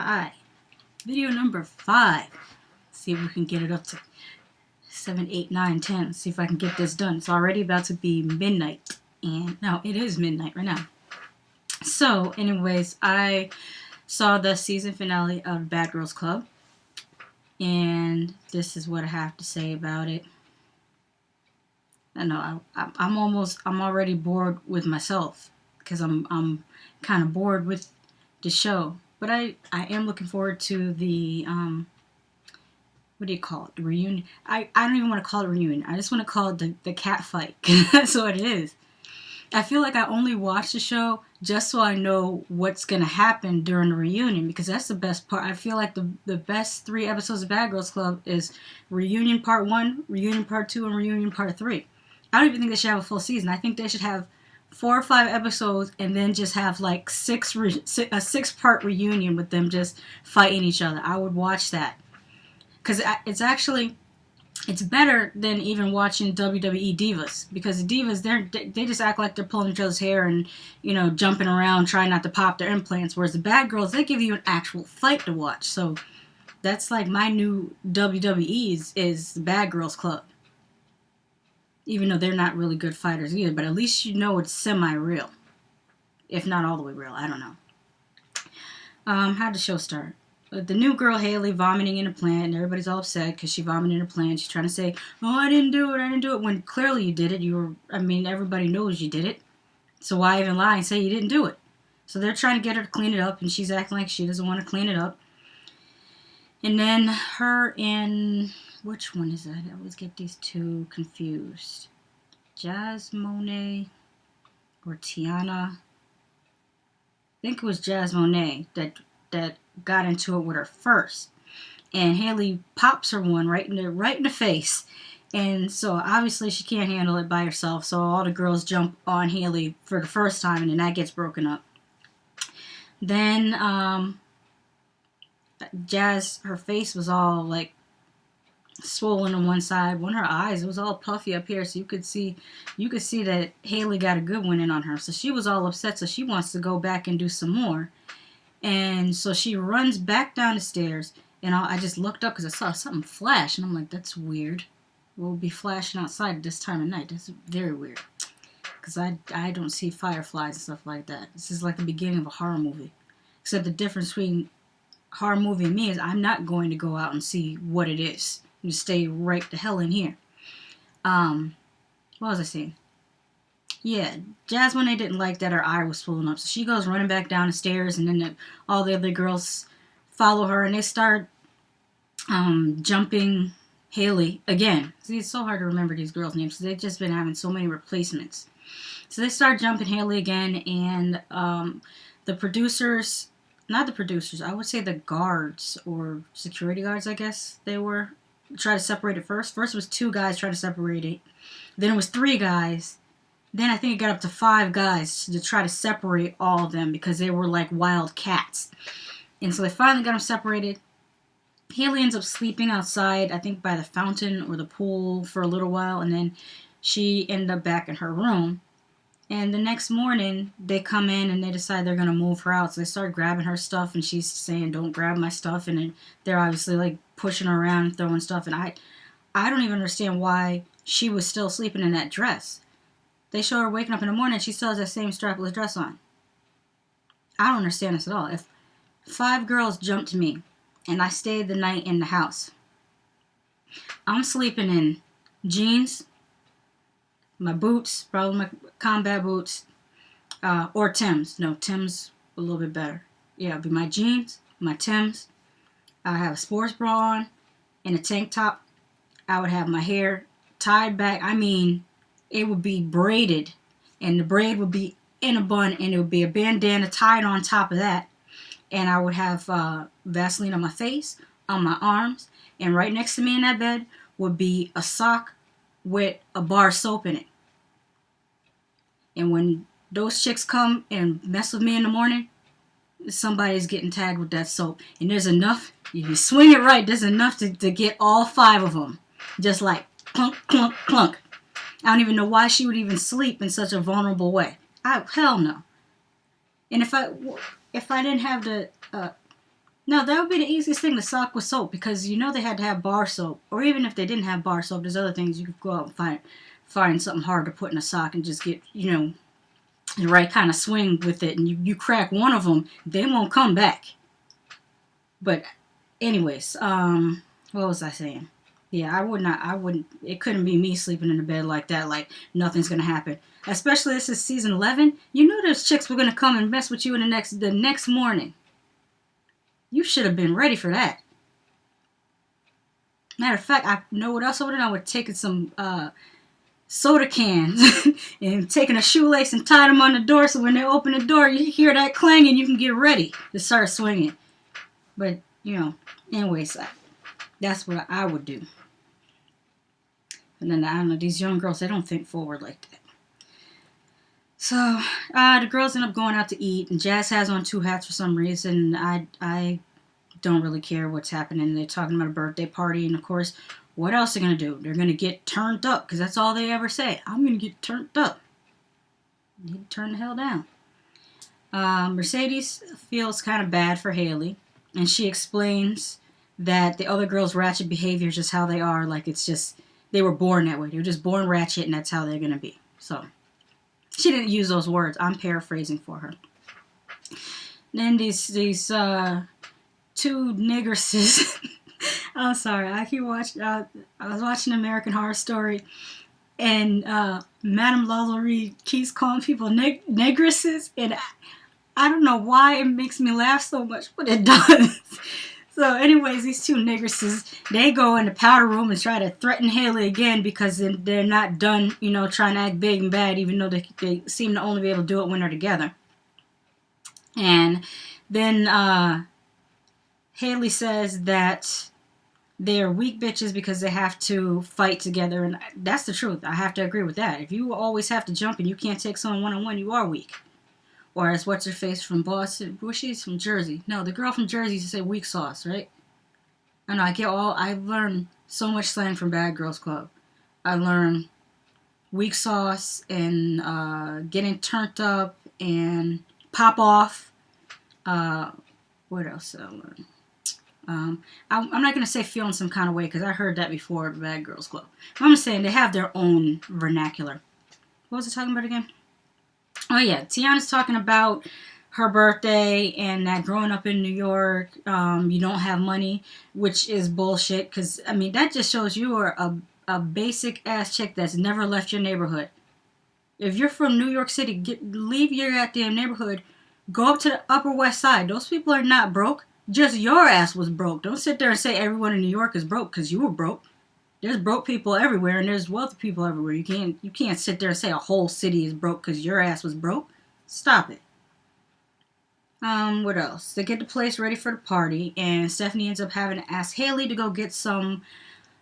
Hi. Video number 5. See if we can get it up to 7, 8, 9, 10. See if I can get this done. It's already about to be midnight. And no, it is midnight right now. So, anyways, I saw the season finale of Bad Girls Club. And this is what I have to say about it. I know I'm already bored with myself because I'm kind of bored with the show. But I am looking forward to the what do you call it? The reunion. I don't even want to call it reunion. I just want to call it the cat fight. That's what it is. I feel like I only watch the show just so I know what's going to happen during the reunion, because that's the best part. I feel like the best 3 episodes of Bad Girls Club is Reunion Part 1, Reunion Part 2, and Reunion Part 3. I don't even think they should have a full season. I think they should have 4 or 5 episodes and then just have like a 6-part reunion with them just fighting each other. I would watch that. Because it's better than even watching WWE Divas, because the Divas, they just act like they're pulling each other's hair and, you know, jumping around trying not to pop their implants, whereas the Bad Girls, they give you an actual fight to watch. So that's like my new WWE is the Bad Girls Club, even though they're not really good fighters either, but at least you know it's semi-real, if not all the way real. I don't know. How'd the show start? The new girl, Haley, vomiting in a plant, and everybody's all upset because she vomited in a plant. She's trying to say, oh, I didn't do it, when clearly you did it. Everybody knows you did it. So why even lie and say you didn't do it? So they're trying to get her to clean it up, and she's acting like she doesn't want to clean it up. And then her and, which one is that? I always get these two confused. Jasmine or Tiana? I think it was Jasmine that got into it with her first, and Haley pops her one right in the face, and so obviously she can't handle it by herself, so all the girls jump on Haley for the first time, and then that gets broken up. Then Jazz, her face was all like swollen on one side. One of her eyes, it was all puffy up here, so you could see that Haley got a good one in on her, so she was all upset, so she wants to go back and do some more. And so she runs back down the stairs, and I just looked up because I saw something flash, and I'm like, that's weird. We'll be flashing outside at this time of night. That's very weird, because I don't see fireflies and stuff like that. This is like the beginning of a horror movie, except the difference between horror movie and me is I'm not going to go out and see what it is. You stay right the hell in here. What was I saying? Yeah, Jasmine, they didn't like that her eye was swollen up, so she goes running back down the stairs, and then all the other girls follow her, and they start jumping Haley again. See, it's so hard to remember these girls' names, because they've just been having so many replacements. So they start jumping Haley again, and the producers, not the producers, I would say the guards, or security guards, I guess they were, try to separate it first. First it was 2 guys trying to separate it. Then it was 3 guys. Then I think it got up to 5 guys to try to separate all of them because they were like wild cats. And so they finally got them separated. Haley ends up sleeping outside, I think by the fountain or the pool for a little while. And then she ended up back in her room. And the next morning, they come in and they decide they're going to move her out. So they start grabbing her stuff, and she's saying, don't grab my stuff. And then they're obviously like pushing her around and throwing stuff. And I don't even understand why she was still sleeping in that dress. They show her waking up in the morning, she still has that same strapless dress on. I don't understand this at all. If 5 girls jumped me and I stayed the night in the house, I'm sleeping in jeans, my boots, probably my combat boots, or Timbs. No, Timbs a little bit better. Yeah, it'd be my jeans, my Timbs. I have a sports bra on and a tank top. I would have my hair tied back. I mean, it would be braided, and the braid would be in a bun, and it would be a bandana tied on top of that, and I would have Vaseline on my face, on my arms, and right next to me in that bed would be a sock with a bar of soap in it. And when those chicks come and mess with me in the morning, somebody's getting tagged with that soap, and there's enough, if you swing it right, there's enough to get all 5 of them, just like clunk, clunk, clunk. I don't even know why she would even sleep in such a vulnerable way. Hell no. And if I didn't have the No, that would be the easiest thing to sock with soap because you know they had to have bar soap. Or even if they didn't have bar soap, there's other things you could go out and find something hard to put in a sock and just get, the right kind of swing with it. And you crack one of them, they won't come back. But anyways, what was I saying? Yeah, I wouldn't, it couldn't be me sleeping in the bed like that, like nothing's gonna happen. Especially this is season 11. You knew those chicks were gonna come and mess with you in the next morning. You should have been ready for that. Matter of fact, I know what else I would have done. I would have taken some soda cans and taken a shoelace and tied them on the door so when they open the door, you hear that clang and you can get ready to start swinging. But, anyways, that's what I would do. And then, I don't know, these young girls, they don't think forward like that. So, the girls end up going out to eat, and Jazz has on 2 hats for some reason. I don't really care what's happening. They're talking about a birthday party, and of course, what else are they going to do? They're going to get turned up, because that's all they ever say. I'm going to get turned up. You need to turn the hell down. Mercedes feels kind of bad for Haley, and she explains that the other girls' ratchet behavior is just how they are. Like, it's just, they were born that way. They were just born ratchet, and that's how they're going to be. So, she didn't use those words. I'm paraphrasing for her. Then these 2 nigresses. I'm sorry. I was watching American Horror Story, and Madame Lalaurie keeps calling people negresses, and I don't know why it makes me laugh so much, but it does. So anyways, these 2 nigresses, they go in the powder room and try to threaten Haley again because they're not done, trying to act big and bad, even though they seem to only be able to do it when they're together. And then Haley says that they're weak bitches because they have to fight together, and that's the truth. I have to agree with that. If you always have to jump and you can't take someone one-on-one, you are weak. Or as what's-her-face from Boston, she's from Jersey. No, the girl from Jersey used to say weak sauce, right? I know, I've learned so much slang from Bad Girls Club. I learned weak sauce and getting turned up and pop off. What else did I learn? I'm not going to say feeling some kind of way because I heard that before at Bad Girls Club. I'm just saying they have their own vernacular. What was I talking about again? Oh yeah, Tiana's talking about her birthday and that growing up in New York, you don't have money, which is bullshit. Because that just shows you are a basic ass chick that's never left your neighborhood. If you're from New York City, leave your goddamn neighborhood, go up to the Upper West Side. Those people are not broke. Just your ass was broke. Don't sit there and say everyone in New York is broke because you were broke. There's broke people everywhere, and there's wealthy people everywhere. You can't sit there and say a whole city is broke because your ass was broke. Stop it. What else? They get the place ready for the party, and Stephanie ends up having to ask Haley to go get some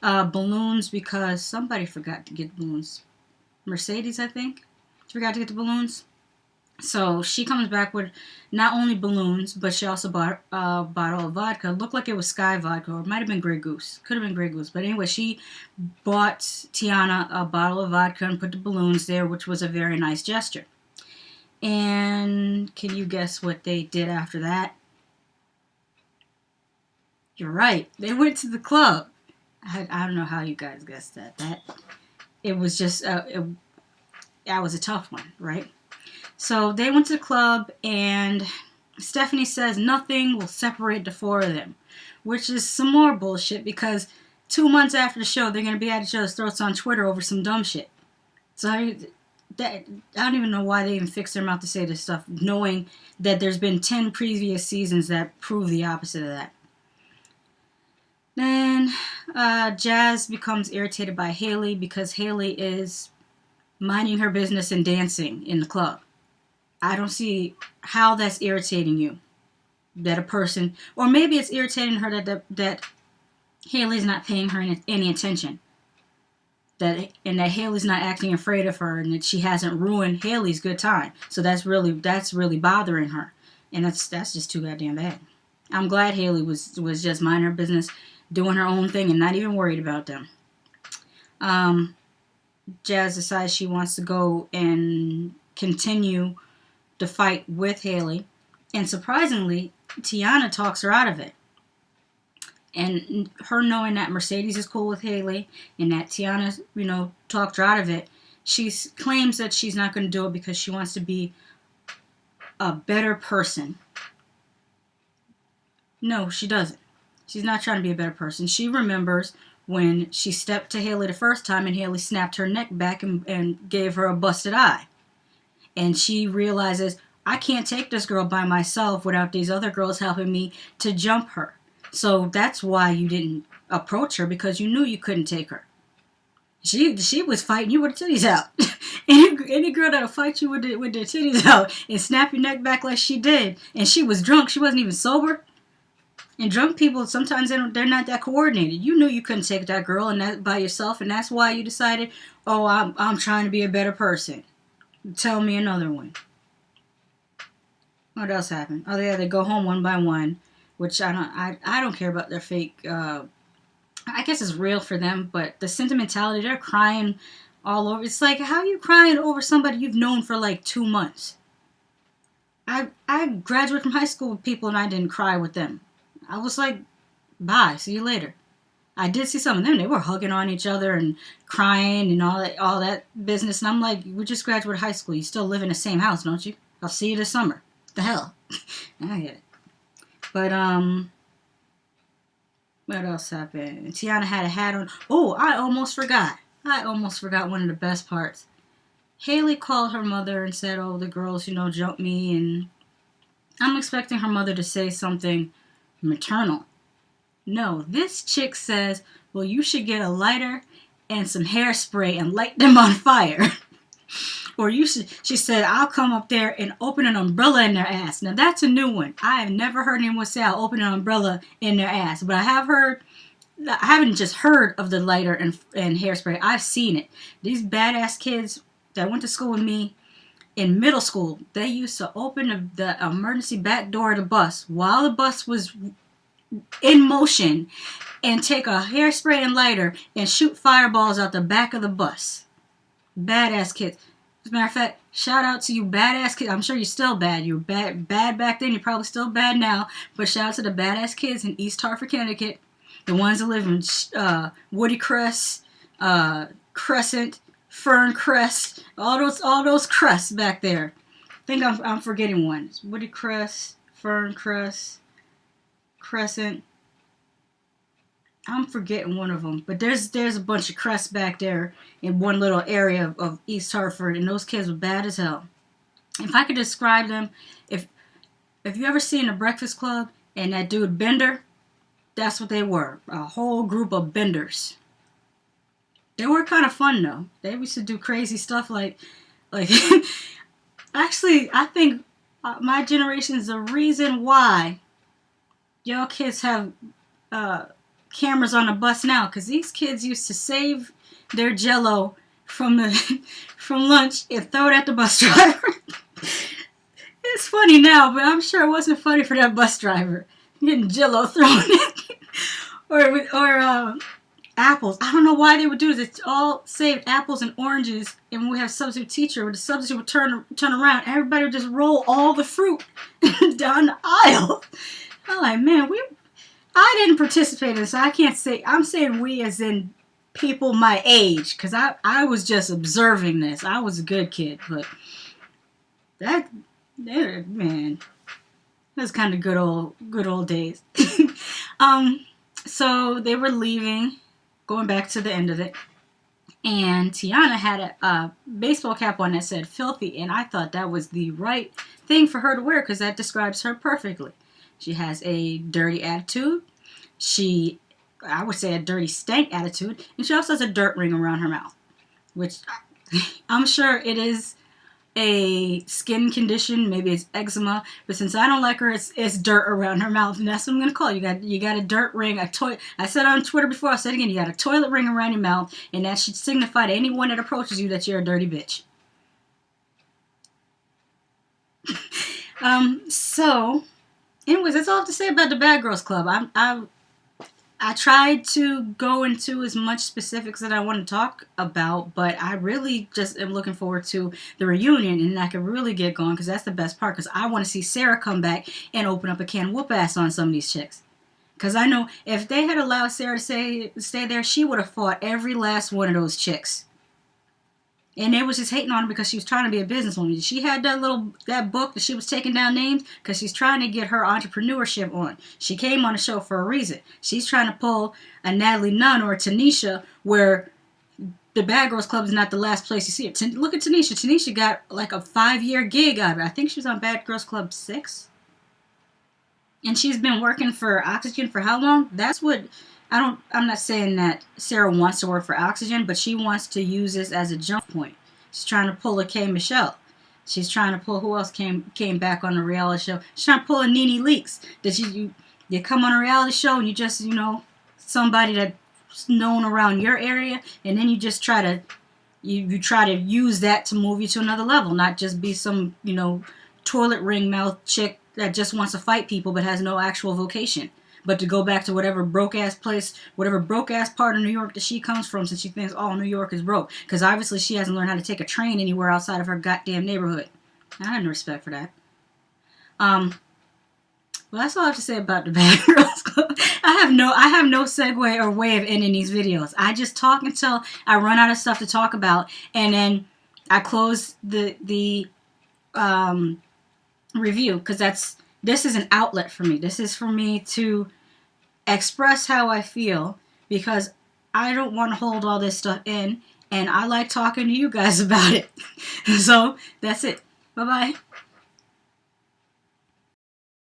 balloons because somebody forgot to get balloons. Mercedes, I think, forgot to get the balloons. So she comes back with not only balloons, but she also bought a bottle of vodka. It looked like it was Sky vodka, or it might have been Grey Goose. Could have been Grey Goose. But anyway, she bought Tiana a bottle of vodka and put the balloons there, which was a very nice gesture. And can you guess what they did after that? You're right. They went to the club. I don't know how you guys guessed that. It was just, that was a tough one, right? So they went to the club, and Stephanie says nothing will separate the 4 of them, which is some more bullshit because 2 months after the show, they're going to be at each other's throats on Twitter over some dumb shit. So I don't even know why they even fixed their mouth to say this stuff, knowing that there's been 10 previous seasons that prove the opposite of that. Then Jazz becomes irritated by Haley because Haley is minding her business and dancing in the club. I don't see how that's irritating you. That a person, or maybe it's irritating her that Haley's not paying her any attention. That Haley's not acting afraid of her, and that she hasn't ruined Haley's good time. So that's really bothering her, and that's just too goddamn bad. I'm glad Haley was just minding her business, doing her own thing, and not even worried about them. Jazz decides she wants to go and continue the fight with Haley, And surprisingly, Tiana talks her out of it. And her knowing that Mercedes is cool with Haley and that Tiana, talked her out of it, she claims that she's not going to do it because she wants to be a better person. No, she doesn't. She's not trying to be a better person. She remembers when she stepped to Haley the first time and Haley snapped her neck back and gave her a busted eye. And she realizes, I can't take this girl by myself without these other girls helping me to jump her. So that's why you didn't approach her, because you knew you couldn't take her. She was fighting you with her titties out. any girl that'll fight you with their titties out and snap your neck back like she did, and she was drunk, she wasn't even sober. And drunk people, sometimes they're not that coordinated. You knew you couldn't take that girl and that by yourself, and that's why you decided, oh, I'm trying to be a better person. Tell me another one. What else happened? Oh yeah, they go home one by one, which I don't care about their fake. I guess it's real for them, but the sentimentality, they're crying all over. It's like, how are you crying over somebody you've known for like 2 months? I graduated from high school with people and I didn't cry with them. I was like, bye, see you later. I did see some of them. They were hugging on each other and crying and all that business. And I'm like, we just graduated high school. You still live in the same house, don't you? I'll see you this summer. What the hell? I get it. But, what else happened? Tiana had a hat on. Oh, I almost forgot. One of the best parts. Haley called her mother and said, oh, the girls, jumped me. And I'm expecting her mother to say something maternal. No, this chick says, well, you should get a lighter and some hairspray and light them on fire. Or she said, I'll come up there and open an umbrella in their ass. Now, that's a new one. I have never heard anyone say I'll open an umbrella in their ass. But I haven't just heard of the lighter and hairspray. I've seen it. These badass kids that went to school with me in middle school, they used to open the emergency back door of the bus while the bus was in motion and take a hairspray and lighter and shoot fireballs out the back of the bus. Badass kids. As a matter of fact, shout out to you badass kids. I'm sure you're still bad. You were bad back then. You're probably still bad now. But shout out to the badass kids in East Hartford, Connecticut. The ones that live in Woody Crest, Crescent, Fern Crest, all those crests back there. I think I'm forgetting one. It's Woody Crest, Fern Crest, Crescent. I'm forgetting one of them, but there's a bunch of crests back there in one little area of East Hartford, and those kids were bad as hell. If I could describe them, if you ever seen The Breakfast Club and that dude Bender, that's what they were. A whole group of benders. They were kind of fun though. They used to do crazy stuff like actually, I think my generation is the reason why y'all kids have cameras on the bus now, because these kids used to save their Jello from lunch and throw it at the bus driver. It's funny now, but I'm sure it wasn't funny for that bus driver getting Jello thrown in. or apples. I don't know why they would do this. It's all saved apples and oranges, and when we have a substitute teacher, the substitute would turn around, everybody would just roll all the fruit down the aisle. I'm like, man, I didn't participate in this, so I can't say. I'm saying we as in people my age, because I was just observing this. I was a good kid, but man, that's kind of good old days. So they were leaving, going back to the end of it, and Tiana had a baseball cap on that said "filthy," and I thought that was the right thing for her to wear because that describes her perfectly. She has a dirty attitude. I would say a dirty stank attitude. And she also has a dirt ring around her mouth. Which I'm sure it is a skin condition. Maybe it's eczema. But since I don't like her, it's dirt around her mouth. And that's what I'm going to call it. You got a dirt ring. I said on Twitter before, I'll say it again. You got a toilet ring around your mouth. And that should signify to anyone that approaches you that you're a dirty bitch. So... anyways, that's all I have to say about the Bad Girls Club. I tried to go into as much specifics that I want to talk about, but I really just am looking forward to the reunion, and I can really get going because that's the best part. Because I want to see Sarah come back and open up a can of whoop ass on some of these chicks. Because I know if they had allowed Sarah to stay there, she would have fought every last one of those chicks. And they was just hating on her because she was trying to be a businesswoman. She had that book that she was taking down names because she's trying to get her entrepreneurship on. She came on the show for a reason. She's trying to pull a Natalie Nunn or a Tanisha where the Bad Girls Club is not the last place you see it. Look at Tanisha. Tanisha got like a 5-year gig out of it. I think she was on Bad Girls Club 6. And she's been working for Oxygen for how long? That's what... I'm not saying that Sarah wants to work for Oxygen, but she wants to use this as a jump point. She's trying to pull a K. Michelle. She's trying to pull, who else came back on the reality show? She's trying to pull a Nene Leakes. That you come on a reality show and you just, somebody that's known around your area, and then you just try to, you try to use that to move you to another level, not just be some, toilet ring mouth chick that just wants to fight people but has no actual vocation. But to go back to whatever broke-ass place, whatever broke-ass part of New York that she comes from, since she thinks, oh, New York is broke. Because obviously she hasn't learned how to take a train anywhere outside of her goddamn neighborhood. I have no respect for that. Well, that's all I have to say about the Bad Girls Club. I have no segue or way of ending these videos. I just talk until I run out of stuff to talk about, and then I close the review, because this is an outlet for me. This is for me to express how I feel, because I don't want to hold all this stuff in, and I like talking to you guys about it. So that's it. Bye-bye.